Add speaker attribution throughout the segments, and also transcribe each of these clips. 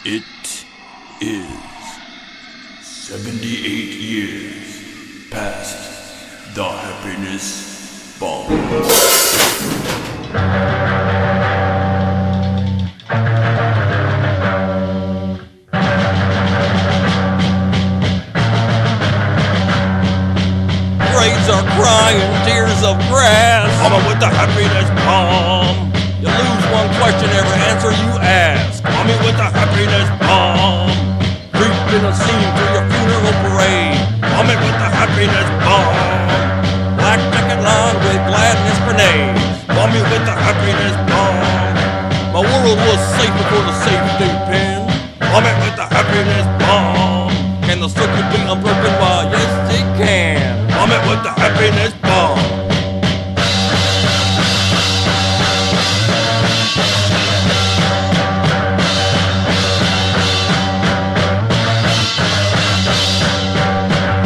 Speaker 1: It is 78 years past the happiness bomb.
Speaker 2: Grades are crying tears of grass.
Speaker 1: Mama with the happiness bomb.
Speaker 2: You lose one question every answer you ask.
Speaker 1: Mommy with the happiness bomb.
Speaker 2: Creeping a scene through your funeral parade.
Speaker 1: Mommy with the happiness bomb.
Speaker 2: Black picket line with gladness grenades.
Speaker 1: Mommy with the happiness bomb.
Speaker 2: My world was safe before the safety pin.
Speaker 1: Mommy with the happiness bomb.
Speaker 2: Can the circuit be unbroken? Why, yes it can.
Speaker 1: Mommy with the happiness bomb.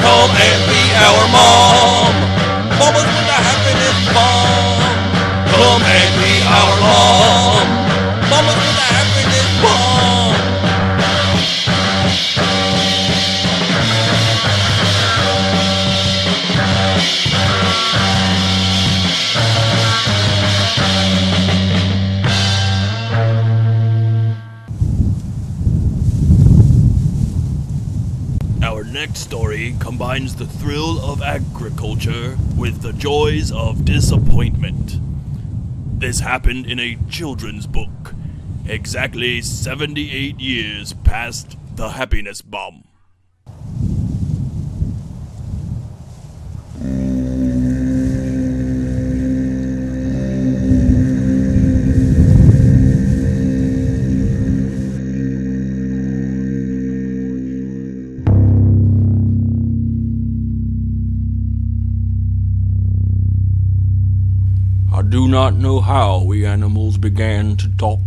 Speaker 2: Come and be our mom. Mama's with the happiness bomb.
Speaker 1: Come and be our mom.
Speaker 2: Mama's with the happiness bomb.
Speaker 1: Our next story combines the thrill of agriculture with the joys of disappointment. This happened in a children's book, exactly 78 years past the happiness bomb.
Speaker 2: I do not know how we animals began to talk.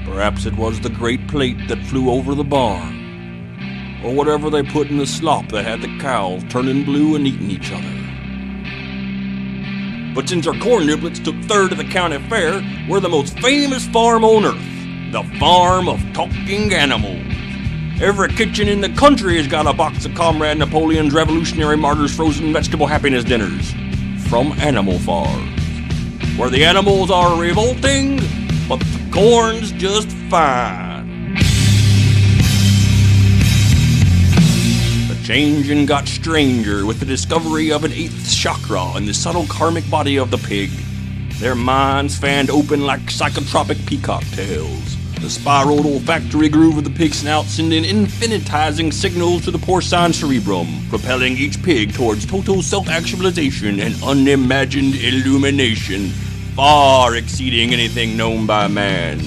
Speaker 2: Perhaps it was the great plate that flew over the barn, or whatever they put in the slop that had the cows turning blue and eating each other. But since our corn niblets took third at the county fair, we're the most famous farm on earth, the farm of talking animals. Every kitchen in the country has got a box of Comrade Napoleon's Revolutionary Martyrs frozen vegetable happiness dinners from Animal Farms, where the animals are revolting, but the corn's just fine. The changing got stranger with the discovery of an eighth chakra in the subtle karmic body of the pig. Their minds fanned open like psychotropic peacock tails. The spiraled olfactory groove of the pig snout sending infinitizing signals to the porcine cerebrum, propelling each pig towards total self-actualization and unimagined illumination, far exceeding anything known by man.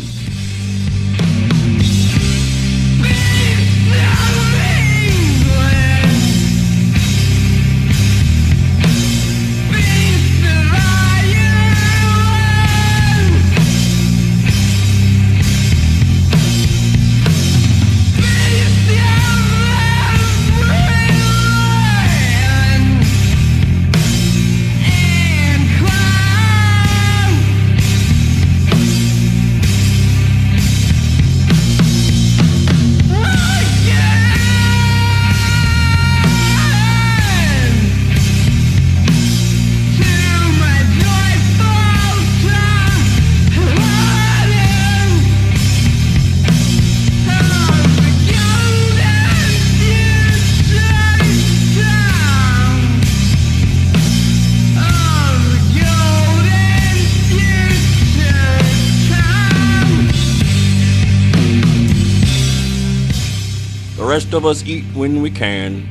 Speaker 2: The rest of us eat when we can.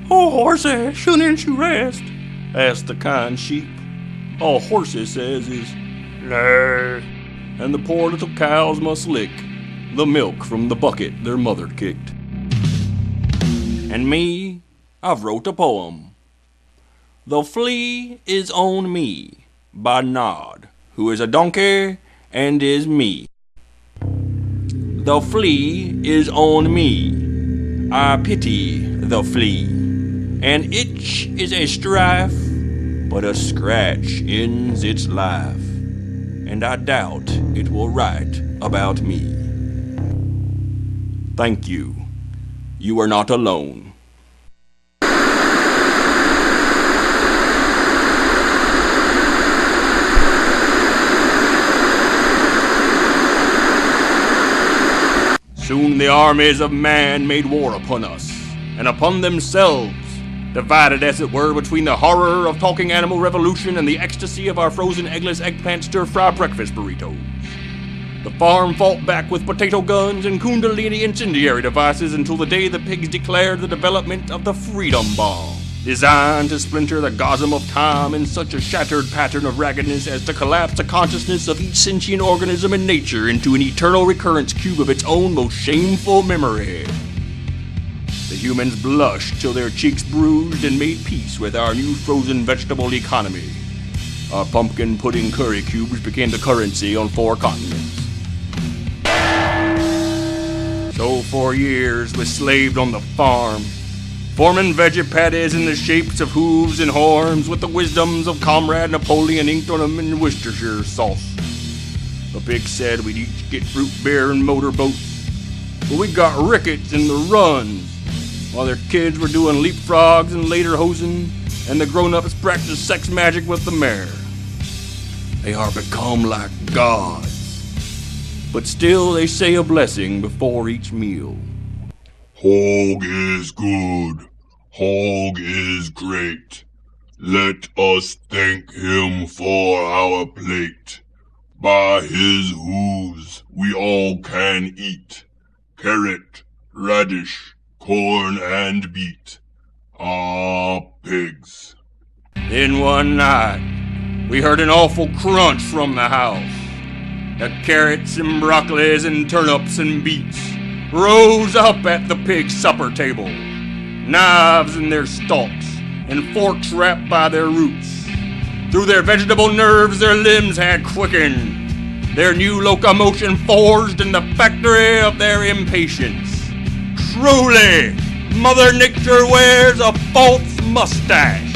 Speaker 2: "Oh, horsey, shouldn't you rest?" asked the kind sheep. All horsey says is, "Nay." And the poor little cows must lick the milk from the bucket their mother kicked. And me, I've wrote a poem. "The Flea is on Me" by Nod, who is a donkey and is me. The flea is on me. I pity the flea. An itch is a strife, but a scratch ends its life. And I doubt it will write about me. Thank you. You are not alone. Soon the armies of man made war upon us, and upon themselves, divided as it were between the horror of talking animal revolution and the ecstasy of our frozen eggless eggplant stir-fry breakfast burritos. The farm fought back with potato guns and Kundalini incendiary devices until the day the pigs declared the development of the Freedom Bomb, designed to splinter the gosm of time in such a shattered pattern of raggedness as to collapse the consciousness of each sentient organism in nature into an eternal recurrence cube of its own most shameful memory. The humans blushed till their cheeks bruised and made peace with our new frozen vegetable economy. Our pumpkin pudding curry cubes became the currency on 4 continents. So for years we slaved on the farm, forming veggie patties in the shapes of hooves and horns with the wisdoms of Comrade Napoleon inked on them in Worcestershire sauce. The pigs said we'd each get fruit beer and motorboats, but we got rickets in the runs, while their kids were doing leapfrogs and lederhosen, and the grown-ups practiced sex magic with the mare. They are become like gods, but still they say a blessing before each meal.
Speaker 3: Hog is good. Hog is great. Let us thank him for our plate. By his hooves we all can eat. Carrot, radish, corn, and beet. Ah, pigs.
Speaker 2: Then one night, we heard an awful crunch from the house. The carrots and broccolis and turnips and beets rose up at the pig's supper table, knives in their stalks and forks wrapped by their roots. Through their vegetable nerves their limbs had quickened, their new locomotion forged in the factory of their impatience. Truly, Mother Nature wears a false mustache.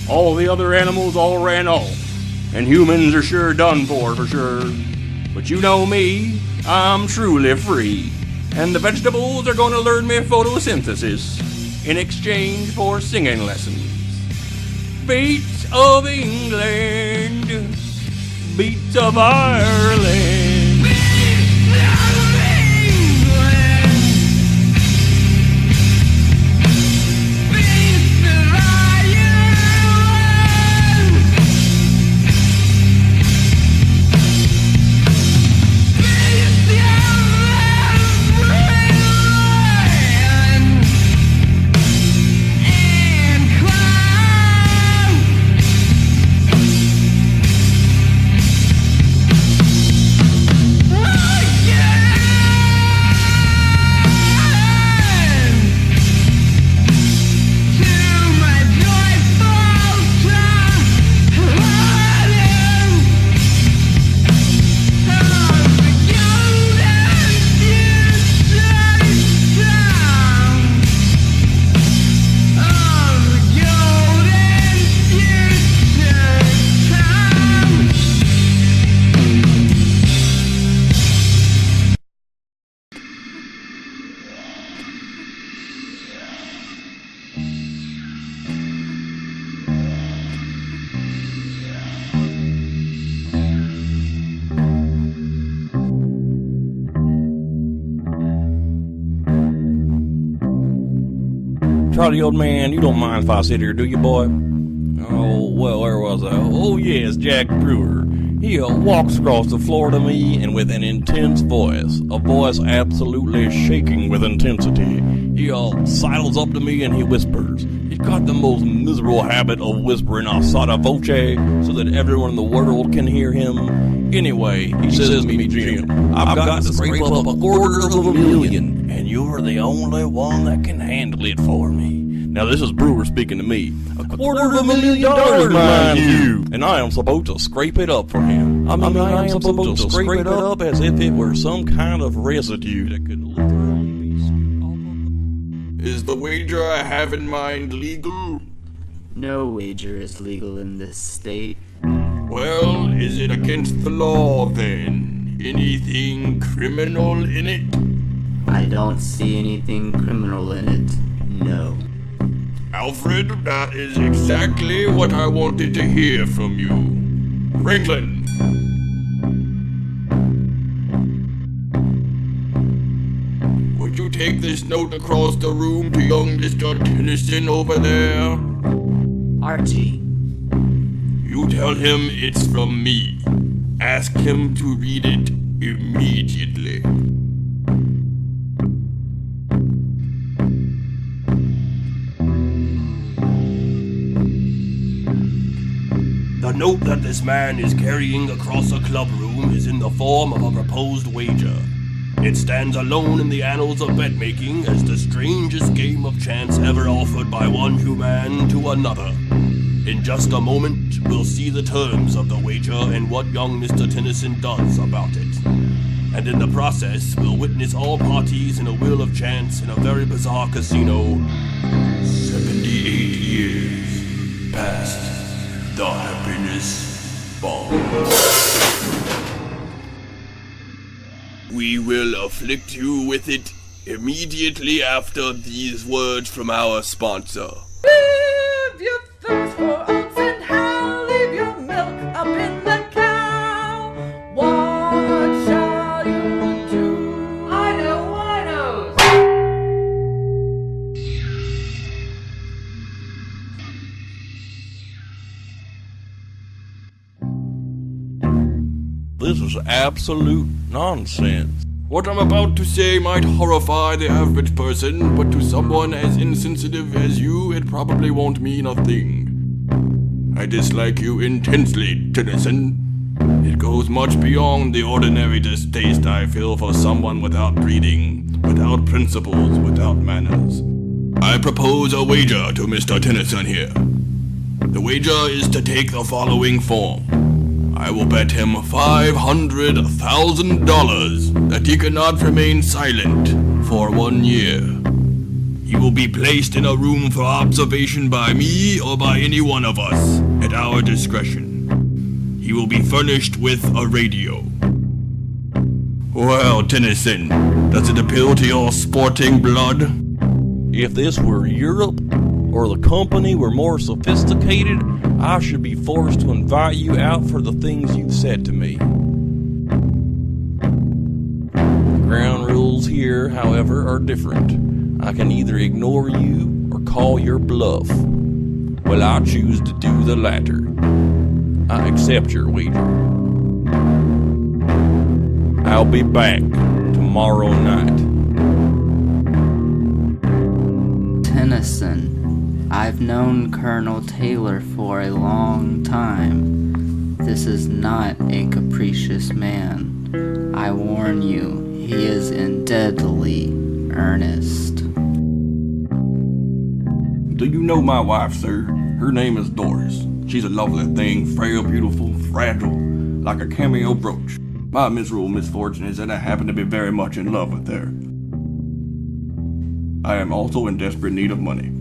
Speaker 2: All the other animals all ran off, and humans are sure done for sure. But you know me, I'm truly free, and the vegetables are gonna learn me photosynthesis in exchange for singing lessons. Beats of England, beats of Ireland. Charlie, old man, you don't mind if I sit here, do you, boy? Oh, well, where was I? Oh, yes, Jack Brewer. He walks across the floor to me, and with an intense voice, a voice absolutely shaking with intensity, he sidles up to me and he whispers. He's got the most miserable habit of whispering a sotto voce so that everyone in the world can hear him. Anyway, he says to me, Jim, I've got to scrape up $250,000, and you're the only one that can handle it for me. Now, this is Brewer speaking to me. $250,000, mind you. And I am supposed to scrape it up for him. I mean, I am supposed to scrape it up as if it were some kind of residue that could literally be scooped off of the...
Speaker 1: Is
Speaker 2: the wager I have in mind legal?
Speaker 4: No wager is legal in this state.
Speaker 2: Well, is it against the law then? Anything criminal in it?
Speaker 4: I don't see anything criminal in it. No.
Speaker 2: Alfred, that is exactly what I wanted to hear from you. Franklin. Would you take this note across the room to young Mr. Tennyson over there?
Speaker 4: Archie.
Speaker 2: You tell him it's from me. Ask him to read it immediately.
Speaker 1: The note that this man is carrying across a club room is in the form of a proposed wager. It stands alone in the annals of bet-making as the strangest game of chance ever offered by one human to another. In just a moment, we'll see the terms of the wager and what young Mr. Tennyson does about it. And in the process, we'll witness all parties in a wheel of chance in a very bizarre casino. 78 years past the happiness bomb. We will afflict you with it immediately after these words from our sponsor.
Speaker 5: Live your thirst for oats and how leave your milk up in the cow. What shall you do? I know winos.
Speaker 2: This is absolute nonsense. What I'm about to say might horrify the average person, but to someone as insensitive as you, it probably won't mean a thing. I dislike you intensely, Tennyson. It goes much beyond the ordinary distaste I feel for someone without breeding, without principles, without manners. I propose a wager to Mr. Tennyson here. The wager is to take the following form. I will bet him $500,000 that he cannot remain silent for 1 year. He will be placed in a room for observation by me or by any one of us at our discretion. He will be furnished with a radio. Well, Tennyson, does it appeal to your sporting blood?
Speaker 6: If this were Europe, or the company were more sophisticated, I should be forced to invite you out for the things you've said to me. The ground rules here, however, are different. I can either ignore you or call your bluff. Well, I choose to do the latter. I accept your wager. I'll be back tomorrow night.
Speaker 4: Tennyson. I've known Colonel Taylor for a long time. This is not a capricious man. I warn you, he is in deadly earnest.
Speaker 2: Do you know my wife, sir? Her name is Doris. She's a lovely thing, frail, beautiful, fragile, like a cameo brooch. My miserable misfortune is that I happen to be very much in love with her. I am also in desperate need of money.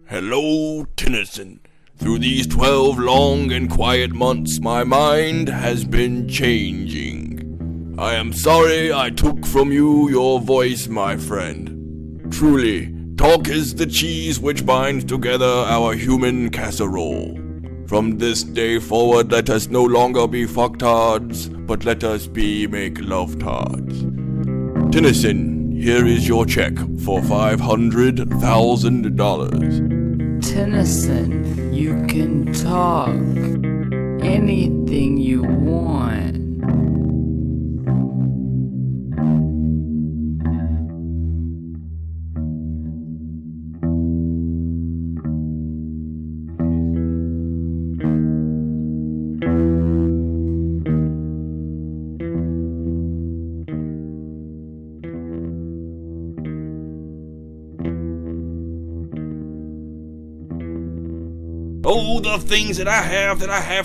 Speaker 1: Hello, Tennyson. Through these 12 long and quiet months, my mind has been changing. I am sorry I took from you your voice, my friend. Truly, talk is the cheese which binds together our human casserole. From this day forward, let us no longer be fucktards, but let us be make-love-tards. Tennyson, here is your check for $500,000.
Speaker 4: Tennyson, you can talk anything you want.
Speaker 6: Oh, the things that I have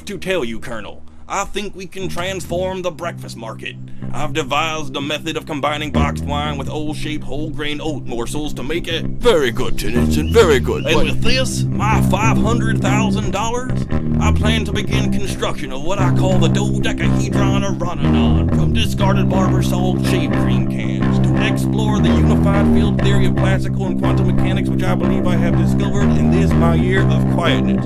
Speaker 6: to tell you, Colonel. I think we can transform the breakfast market. I've devised a method of combining boxed wine with old-shaped whole-grain oat morsels to make it...
Speaker 1: Very good, Tennyson, very good.
Speaker 6: And with this, my $500,000, I plan to begin construction of what I call the dodecahedron of Ronanon, from discarded barber salt shaved cream cans, to explore the unified field theory of classical and quantum mechanics, which I believe I have discovered in this my year of quietness.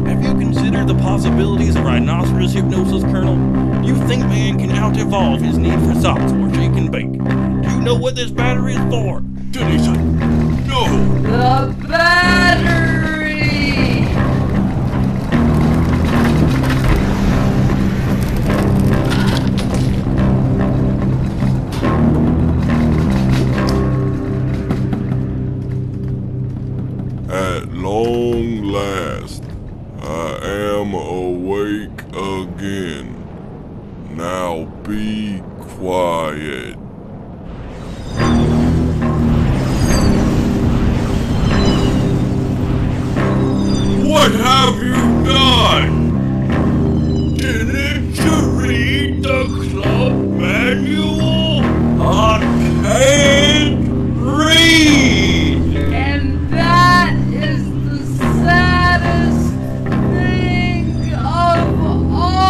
Speaker 6: Have you considered the possibilities of rhinoceros hypnosis, Colonel? You think man can out-evolve his need for socks or shake and bake? Do you know what this battery is for?
Speaker 1: Tennyson, no!
Speaker 5: The battery!
Speaker 3: At long last, I am awake again. Now be quiet. What have you done? Didn't you read the club manual? I can't read!
Speaker 5: And that is the saddest thing of all!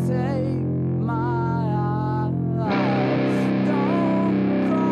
Speaker 5: Take my eyes. Don't cry.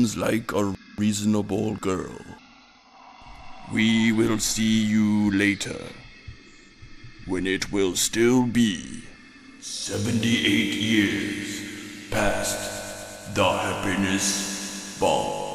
Speaker 1: seems like a reasonable girl. We will see you later, when it will still be 78 years past the happiness bomb.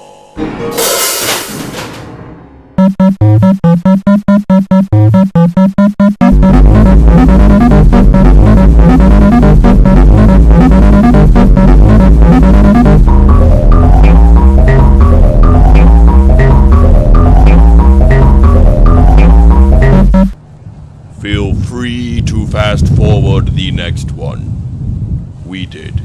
Speaker 1: Feel free to fast forward the next one. We did.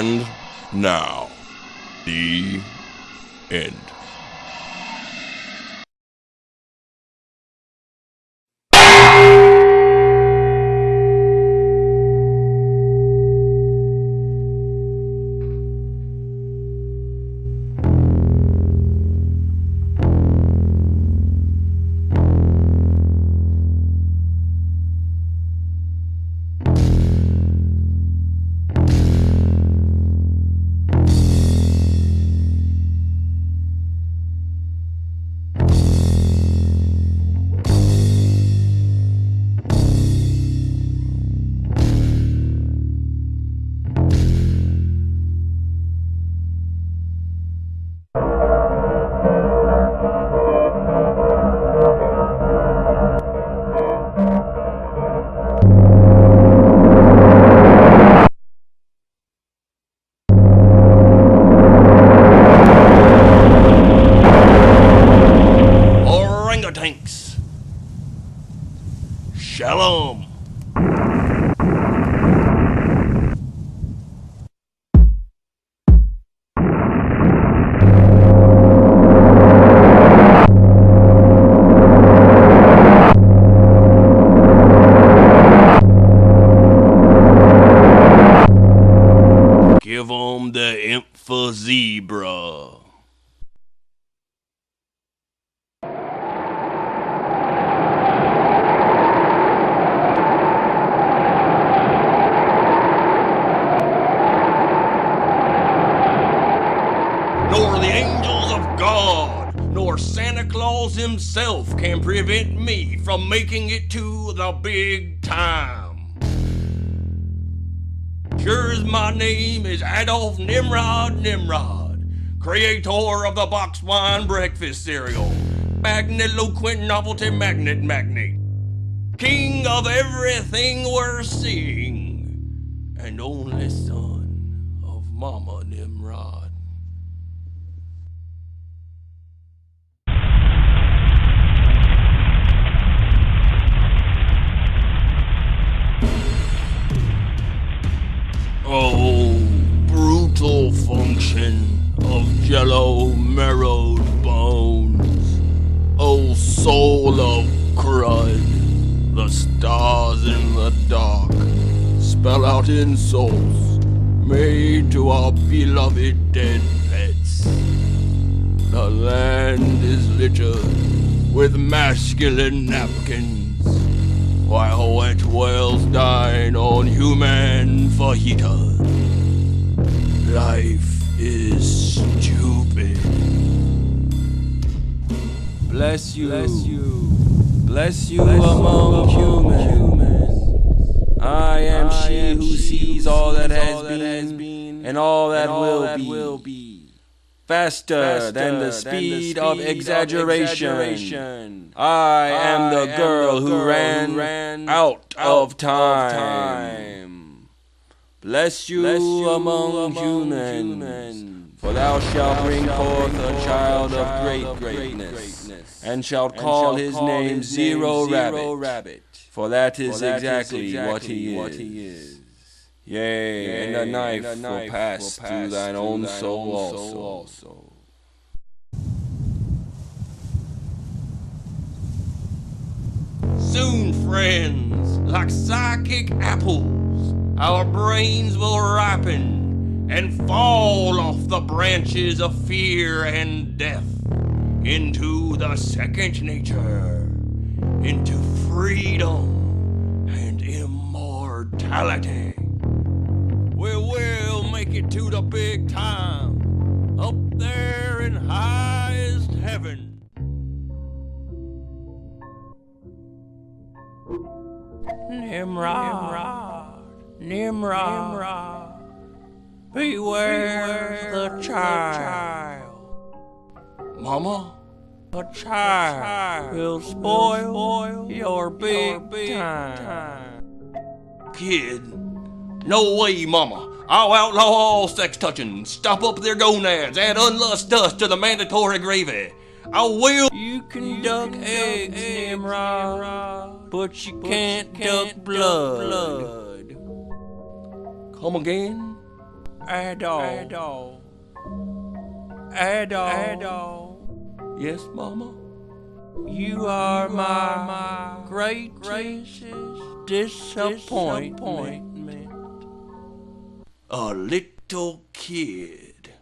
Speaker 6: And now, the end.
Speaker 2: Orangutans. Shalom. Give 'em the zebra. Nor the angels of God, nor Santa Claus himself can prevent me from making it to the big time. Sure as my name is Adolf Nimrod, creator of the box wine breakfast cereal, magniloquent novelty magnate, king of everything worth seeing, and only son of Mama Nimrod. Oh, brutal function of jello marrowed bones. Oh, soul of crud, the stars in the dark spell out insults made to our beloved dead pets. The land is littered with masculine napkins, while wet whales dine on human fajitas. Life is stupid.
Speaker 6: Bless you among humans. I am she who sees all that has been and all that will be. Faster than the speed of exaggeration. I am the girl who ran out of time. Bless you among humans, for thou shalt bring forth a child of great greatness, and shalt call his name Zero Rabbit, for that is exactly what he is. Yea, and a knife will pass through thine own soul also.
Speaker 2: Soon, friends, like psychic apples, our brains will ripen and fall off the branches of fear and death into the second nature, into freedom and immortality. We will make it to the big time, up there in highest heaven. Nimrod, beware the child. Mama, a child will spoil your big time. Kid, no way, Mama. I'll outlaw all sex touching, stop up their gonads, add unlust dust to the mandatory gravy. I will. You can duck eggs, Nimrod, but you can't duck blood. Come again? Adol. Adol. Yes, Mama? You are my greatest disappointment. A little kid.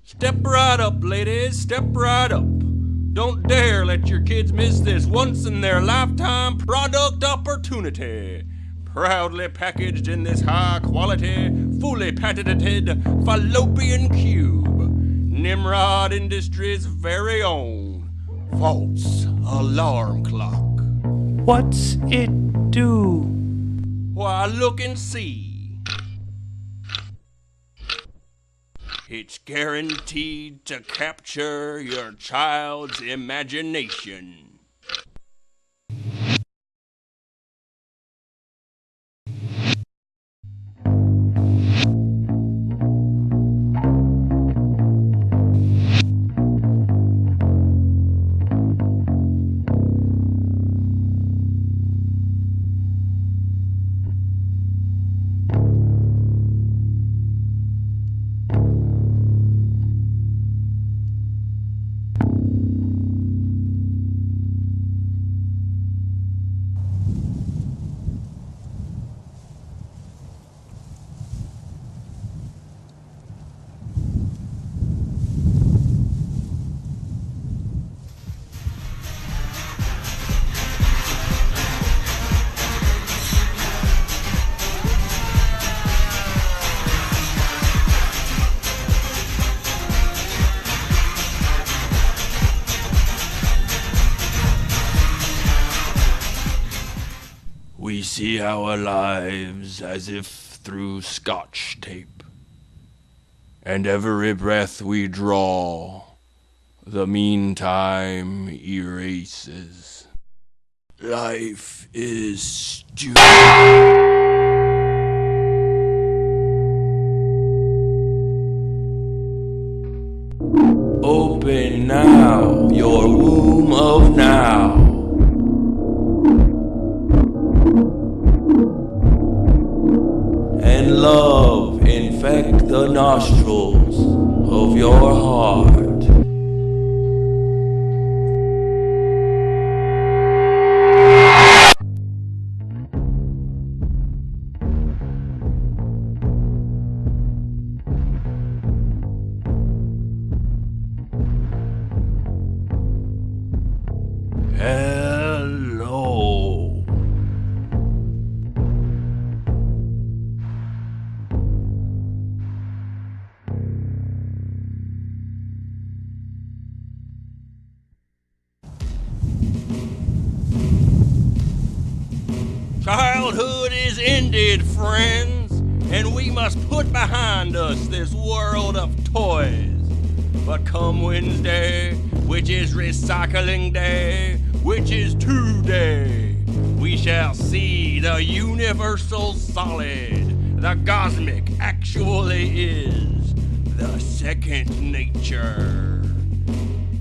Speaker 2: Step right up, ladies. Step right up. Don't dare let your kids miss this once-in-their-lifetime product opportunity. Proudly packaged in this high-quality, fully patented fallopian cube. Nimrod Industries' very own false alarm clock.
Speaker 7: What's it do?
Speaker 2: Why, look and see. It's guaranteed to capture your child's imagination.
Speaker 1: We see our lives as if through scotch tape, and every breath we draw, the meantime erases. Life is stupid. Open now your womb of now. And love infect the nostrils of your heart. Hello.
Speaker 2: Childhood is ended, friends, and we must put behind us this world of toys. But come Wednesday, which is recycling day, which is today, we shall see the universal solid, the cosmic actually is the second nature.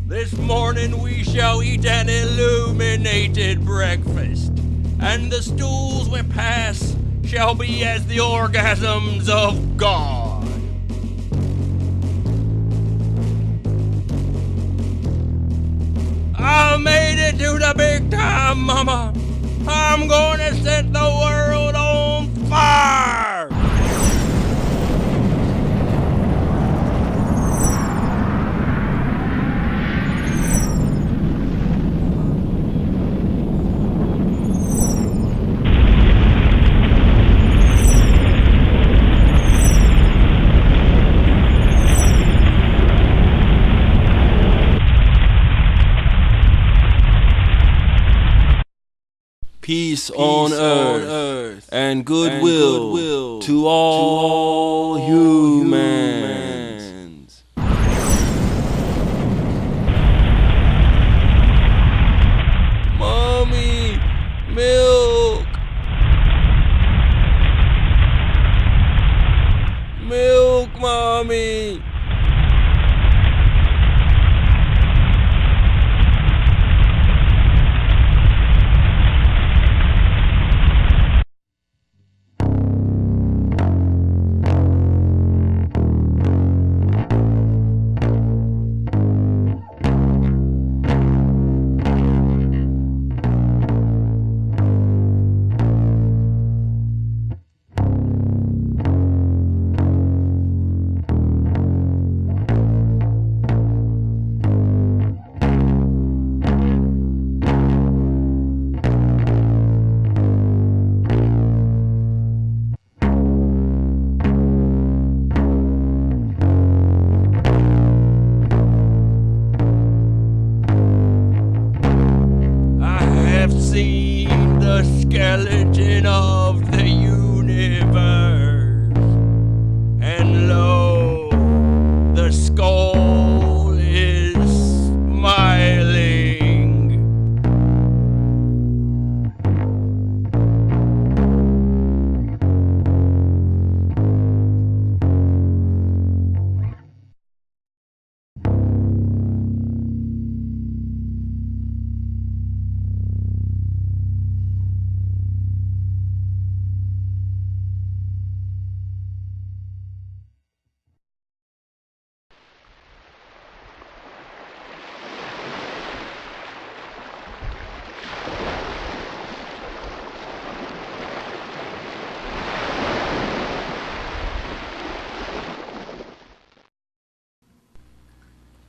Speaker 2: This morning we shall eat an illuminated breakfast, and the stools we pass shall be as the orgasms of God. I made it to the big time, Mama. I'm going to set the world on fire.
Speaker 1: Peace on earth and goodwill to all humans. Mommy, milk. Milk, Mommy.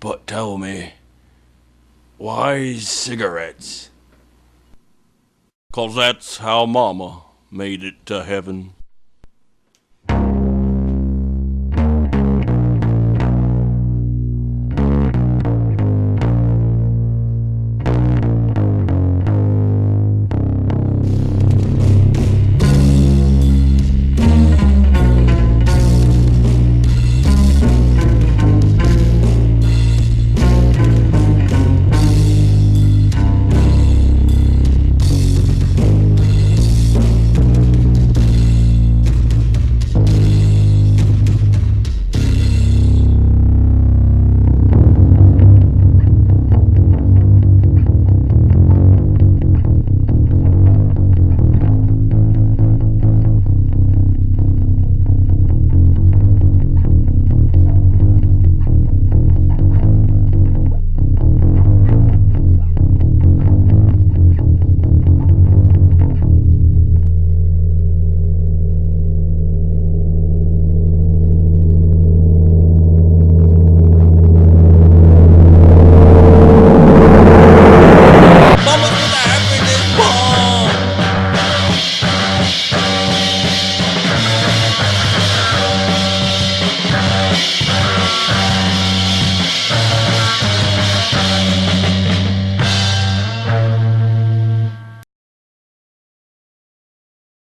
Speaker 2: But tell me, why cigarettes? 'Cause that's how Mama made it to heaven.